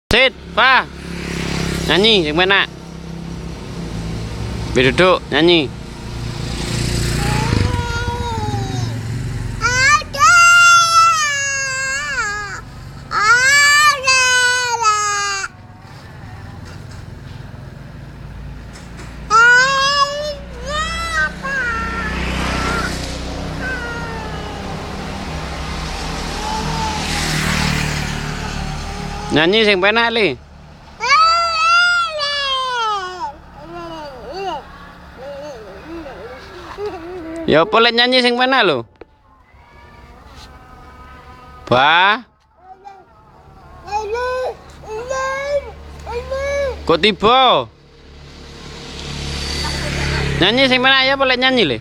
Sit, pa. Nyanyi yang mana? Duduk, nyanyi. Nyanyi sing penak li. Ya apa lek nyanyi sing penak lho. Ba. Kok tiba? Nyanyi sing penak ya apa lek nyanyi le?